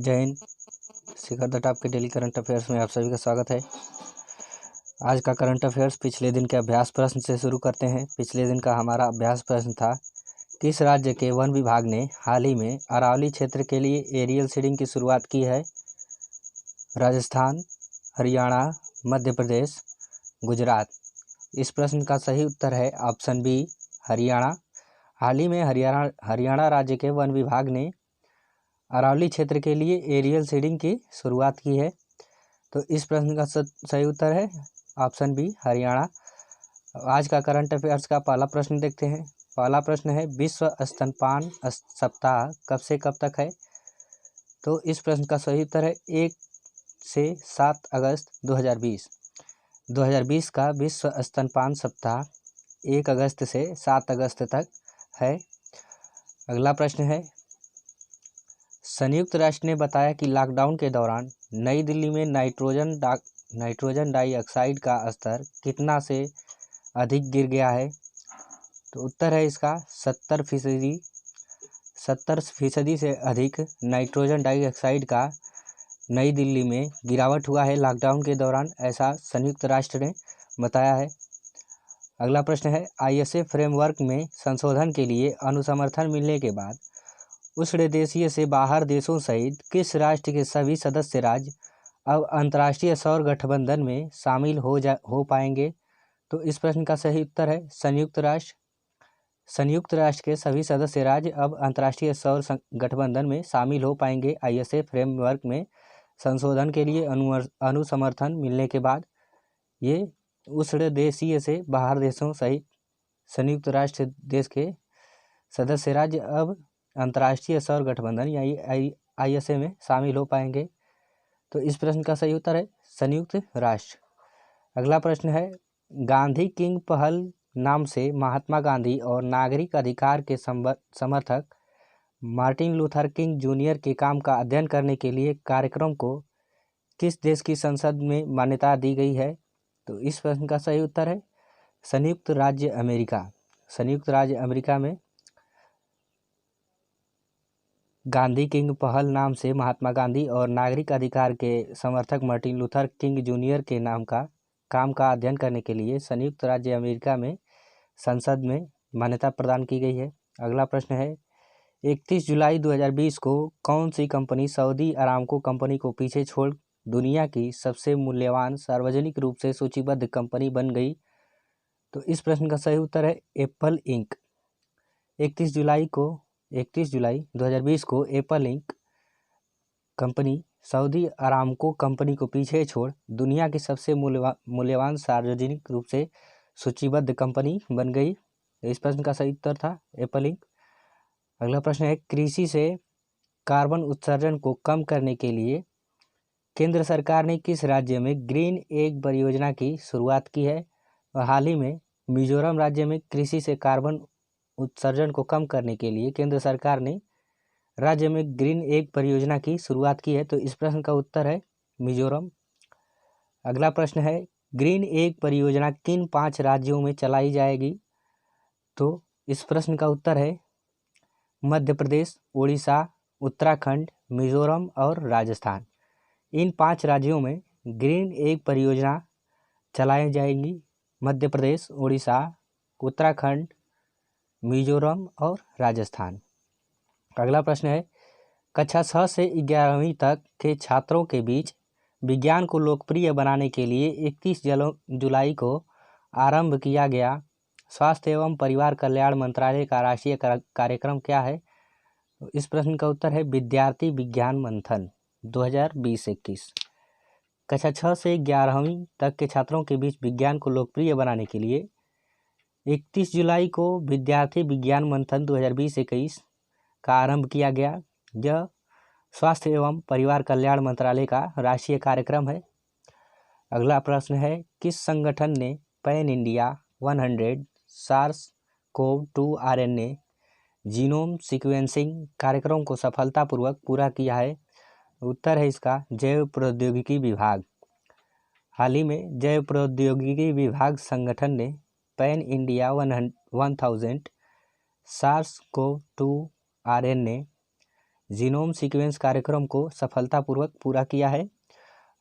जय हिंद। शिखर the top के daily current affairs में आप सभी का स्वागत है। आज का करंट अफेयर्स पिछले दिन के अभ्यास प्रश्न से शुरू करते हैं। पिछले दिन का हमारा अभ्यास प्रश्न था, किस राज्य के वन विभाग ने हाल ही में अरावली क्षेत्र के लिए एरियल सीडिंग की शुरुआत की है? राजस्थान, हरियाणा, मध्य प्रदेश, गुजरात। इस प्रश्न का सही उत्तर है ऑप्शन बी, हरियाणा। हाल ही में हरियाणा राज्य के वन विभाग ने अरावली क्षेत्र के लिए एरियल सीडिंग की शुरुआत की है। तो इस प्रश्न का सही उत्तर है ऑप्शन बी, हरियाणा। आज का करंट अफेयर्स का पहला प्रश्न देखते हैं। पहला प्रश्न है, विश्व स्तनपान सप्ताह कब से कब तक है? तो इस प्रश्न का सही उत्तर है 1 से 7 अगस्त 2020। 2020 का विश्व स्तनपान सप्ताह 1 अगस्त से 7 अगस्त तक है। अगला प्रश्न है, संयुक्त राष्ट्र ने बताया कि लॉकडाउन के दौरान नई दिल्ली में नाइट्रोजन डाइऑक्साइड का स्तर कितना से अधिक गिर गया है? तो उत्तर है इसका 70% से अधिक नाइट्रोजन डाइऑक्साइड का नई दिल्ली में गिरावट हुआ है लॉकडाउन के दौरान, ऐसा संयुक्त राष्ट्र ने बताया है। अगला प्रश्न है, ISA फ्रेमवर्क में संशोधन के लिए अनुसमर्थन मिलने के बाद उष्ण देशीय से बाहर देशों सहित किस राष्ट्र के सभी सदस्य राज्य अब अंतर्राष्ट्रीय सौर गठबंधन में शामिल हो पाएंगे? तो इस प्रश्न का सही उत्तर है संयुक्त राष्ट्र। संयुक्त राष्ट्र के सभी सदस्य राज्य अब अंतर्राष्ट्रीय सौर गठबंधन में शामिल हो पाएंगे ISA फ्रेमवर्क में संशोधन के लिए अनुसमर्थन मिलने के बाद। ये उष्ण देशीय से बाहर देशों सहित संयुक्त राष्ट्र देश के सदस्य राज्य अब अंतर्राष्ट्रीय सौर गठबंधन यानी ISA में शामिल हो पाएंगे। तो इस प्रश्न का सही उत्तर है संयुक्त राष्ट्र। अगला प्रश्न है, गांधी किंग पहल नाम से महात्मा गांधी और नागरिक अधिकार के समर्थक मार्टिन लूथर किंग जूनियर के काम का अध्ययन करने के लिए कार्यक्रम को किस देश की संसद में मान्यता दी गई है? तो इस प्रश्न का सही उत्तर है संयुक्त राज्य अमेरिका। संयुक्त राज्य अमेरिका में गांधी किंग पहल नाम से महात्मा गांधी और नागरिक अधिकार के समर्थक मार्टिन लूथर किंग जूनियर के काम का अध्ययन करने के लिए संयुक्त राज्य अमेरिका में संसद में मान्यता प्रदान की गई है। अगला प्रश्न है, 31 जुलाई 2020 को कौन सी कंपनी सऊदी अरामको कंपनी को पीछे छोड़ दुनिया की सबसे मूल्यवान सार्वजनिक रूप से सूचीबद्ध कंपनी बन गई? तो इस प्रश्न का सही उत्तर है एप्पल इंक। 31 जुलाई 2020 को Apple ink company Saudi Aramco company को पीछे छोड़ दुनिया की सबसे मूल्यवान सार्वजनिक रूप से सूचीबद्ध कंपनी बन गई। इस प्रश्न का सही उत्तर था एप्पल इंक। अगला प्रश्न है, कृषि से कार्बन उत्सर्जन को कम करने के लिए केंद्र सरकार ने किस राज्य में ग्रीन एग परियोजना की शुरुआत की है? और हाल ही में मिजोरम राज्य में कृषि से कार्बन उत्सर्जन को कम करने के लिए केंद्र सरकार ने राज्य में ग्रीन एग परियोजना की शुरुआत की है। तो इस प्रश्न का उत्तर है मिजोरम। अगला प्रश्न है, ग्रीन एग परियोजना किन 5 राज्यों में चलाई जाएगी? तो इस प्रश्न का उत्तर है मध्य प्रदेश, उड़ीसा, उत्तराखंड, मिजोरम और राजस्थान। इन 5 राज्यों में ग्रीन एग परियोजना चलाई जाएगी। मध्य प्रदेश, उड़ीसा, उत्तराखंड, मिजोरम और राजस्थान। अगला प्रश्न है, कक्षा 6 से 11वीं तक के छात्रों के बीच विज्ञान को लोकप्रिय बनाने के लिए 31 जुलाई को आरंभ किया गया स्वास्थ्य एवं परिवार कल्याण मंत्रालय का राष्ट्रीय कार्यक्रम क्या है? तो इस प्रश्न का उत्तर है विद्यार्थी विज्ञान मंथन 2020-21। कक्षा 6 से 11वीं तक के छात्रों के बीच विज्ञान को लोकप्रिय बनाने के लिए 31 जुलाई को विद्यार्थी विज्ञान मंथन 2020-21 का आरंभ किया गया। यह स्वास्थ्य एवं परिवार कल्याण मंत्रालय का राष्ट्रीय कार्यक्रम है। अगला प्रश्न है, किस संगठन ने pan India 100 SARS-CoV-2 RNA genome sequencing कार्यक्रम को सफलतापूर्वक पूरा किया है? उत्तर है इसका जैव प्रौद्योगिकी विभाग। हाल ही में जैव प्रौद्योगिकी विभाग संगठन ने pan India 1000 SARS-CoV-2 RNA genome sequence कार्यक्रम को सफलतापूर्वक पूरा किया है।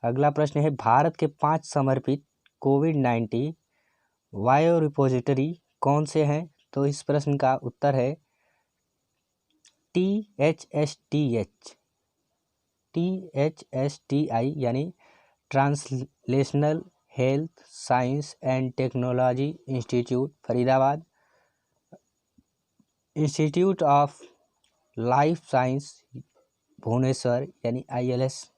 अगला प्रश्न है, भारत के 5 समर्पित कोविड-19 बायो रिपोजिटरी कौन से हैं? तो इस प्रश्न का उत्तर है THSTI यानी translational health science and technology institute Faridabad, institute of life science Bhubaneswar यानी ILS,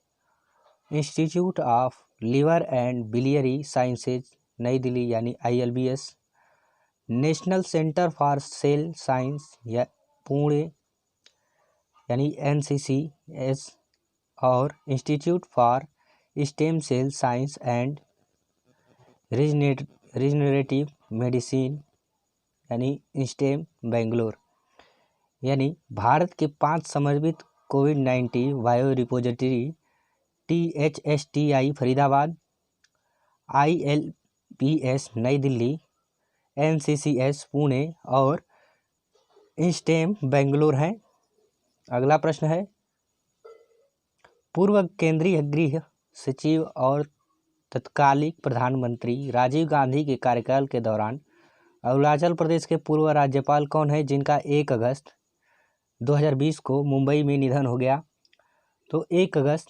institute of liver and biliary sciences New Delhi यानी ILBS, national centre for cell science या पुणे यानी NCCS और institute for stem cell science and regenerative medicine यानी stem Bangalore. यानी भारत के 5 समर्पित कोविड-19 bio repository THSTI Faridabad, ILBS New Delhi, NCCS Pune और स्टेम बेंगलोर हैं। अगला प्रश्न है, पूर्व केंद्रीय गृह सचिव और तत्कालीन प्रधानमंत्री राजीव गांधी के कार्यकाल के दौरान अरुणाचल प्रदेश के पूर्व राज्यपाल कौन है जिनका 1 अगस्त 2020 को मुंबई में निधन हो गया? तो 1 अगस्त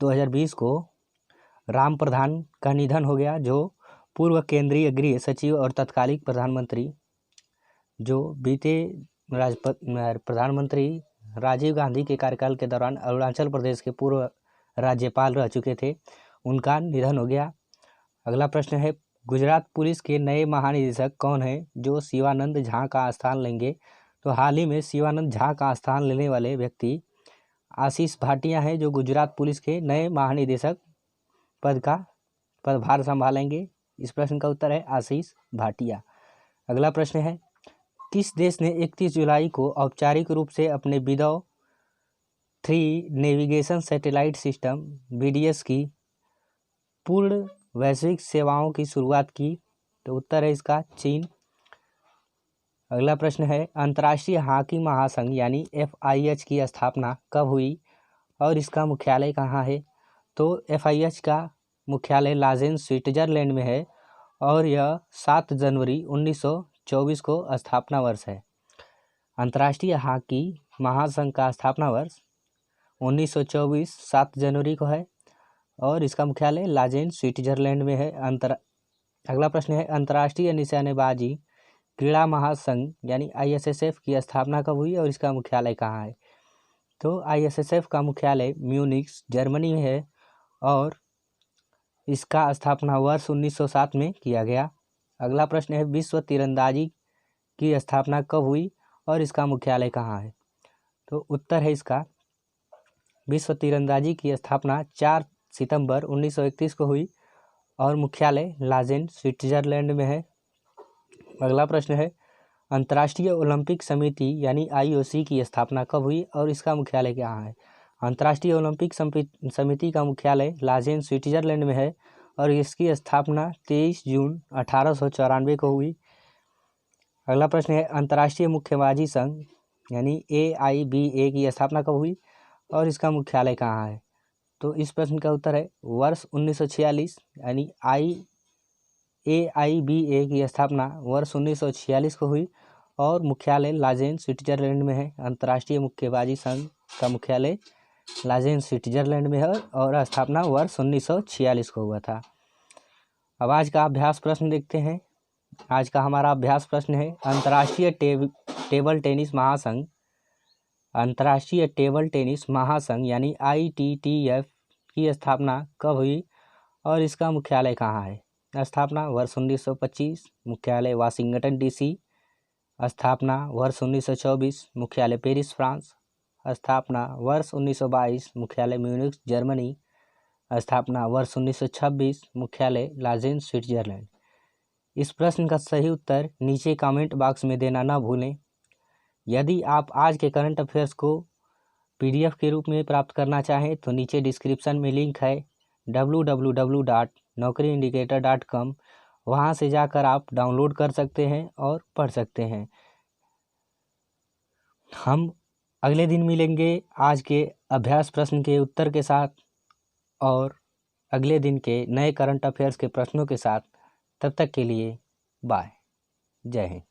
2020 को राम प्रधान का निधन हो गया, जो पूर्व केंद्रीय गृह सचिव और तत्कालीन प्रधानमंत्री, जो बीते प्रधानमंत्री राजीव गांधी के कार्यकाल के दौरान अरुणाचल प्रदेश के पूर्व राज्यपाल रह चुके थे, उनका निधन हो गया। अगला प्रश्न है, गुजरात पुलिस के नए महानिदेशक कौन हैं जो शिवानंद झा का स्थान लेंगे? तो हाल ही में शिवानंद झा का स्थान लेने वाले व्यक्ति आशीष भाटिया हैं, जो गुजरात पुलिस के नए महानिदेशक पदभार संभालेंगे। इस प्रश्न का उत्तर है आशीष भाटिया। अगला प्रश्न है, किस देश ने 31 जुलाई को औपचारिक रूप से अपने बिदौ 3 नेविगेशन सैटेलाइट सिस्टम BDS की पूर्ण वैश्विक सेवाओं की शुरुआत की? तो उत्तर है इसका चीन। अगला प्रश्न है, अंतर्राष्ट्रीय हॉकी महासंघ यानी FIH की स्थापना कब हुई और इसका मुख्यालय कहाँ है? तो FIH का मुख्यालय लाजेन स्विट्जरलैंड में है और यह 7 जनवरी 1924 को स्थापना वर्ष है। अंतर्राष्ट्रीय हॉकी महासंघ का स्थापना वर्ष 1924 7 जनवरी को है और इसका मुख्यालय लाजेन स्विट्जरलैंड में है। अगला प्रश्न है, अंतर्राष्ट्रीय निशानेबाजी क्रीड़ा महासंघ यानी ISSF की स्थापना कब हुई और इसका मुख्यालय कहाँ है? तो ISSF का मुख्यालय म्यूनिख जर्मनी में है और इसका स्थापना वर्ष 1907 में किया गया। अगला प्रश्न है, विश्व तीरंदाजी की स्थापना कब हुई और इसका मुख्यालय कहाँ है? तो उत्तर है इसका, विश्व तीरंदाजी की स्थापना 4 सितंबर 1931 को हुई और मुख्यालय लाजेन स्विट्जरलैंड में है। अगला प्रश्न है, अंतर्राष्ट्रीय ओलंपिक समिति यानी IOC की स्थापना कब हुई और इसका मुख्यालय कहाँ है? अंतर्राष्ट्रीय ओलंपिक समिति का मुख्यालय लाजेन स्विट्जरलैंड में है और इसकी स्थापना 23 जून 1894 को हुई। अगला प्रश्न है, अंतर्राष्ट्रीय मुक्केबाजी संघ यानी AIBA की स्थापना कब हुई और इसका मुख्यालय कहाँ है? तो इस प्रश्न का उत्तर है वर्ष 1946 यानी AIBA की स्थापना वर्ष 1946 को हुई और मुख्यालय लाजेन स्विट्जरलैंड में है। अंतर्राष्ट्रीय मुक्केबाजी संघ का मुख्यालय लाजेन स्विट्जरलैंड में है और स्थापना वर्ष 1946 को हुआ था। अब आज का अभ्यास प्रश्न देखते हैं। आज का हमारा अभ्यास प्रश्न है, अंतर्राष्ट्रीय टेबल टेनिस महासंघ, अंतर्राष्ट्रीय टेबल टेनिस महासंघ यानी ITTF की स्थापना कब हुई और इसका मुख्यालय कहाँ है? स्थापना वर्ष 1925, मुख्यालय वाशिंगटन DC, स्थापना वर्ष 1924, मुख्यालय पेरिस फ्रांस, स्थापना वर्ष 1922, मुख्यालय म्यूनिख जर्मनी, स्थापना वर्ष 1926, मुख्यालय लाजेन स्विट्जरलैंड। इस प्रश्न का सही उत्तर नीचे कमेंट बॉक्स में देना न भूलें। यदि आप आज के करंट अफेयर्स को PDF के रूप में प्राप्त करना चाहें तो नीचे डिस्क्रिप्शन में लिंक है www.naukriindicator.com, वहाँ से जाकर आप डाउनलोड कर सकते हैं और पढ़ सकते हैं। हम अगले दिन मिलेंगे आज के अभ्यास प्रश्न के उत्तर के साथ और अगले दिन के नए करंट अफेयर्स के प्रश्नों के साथ। तब तक के लिए बाय। जय हिंद।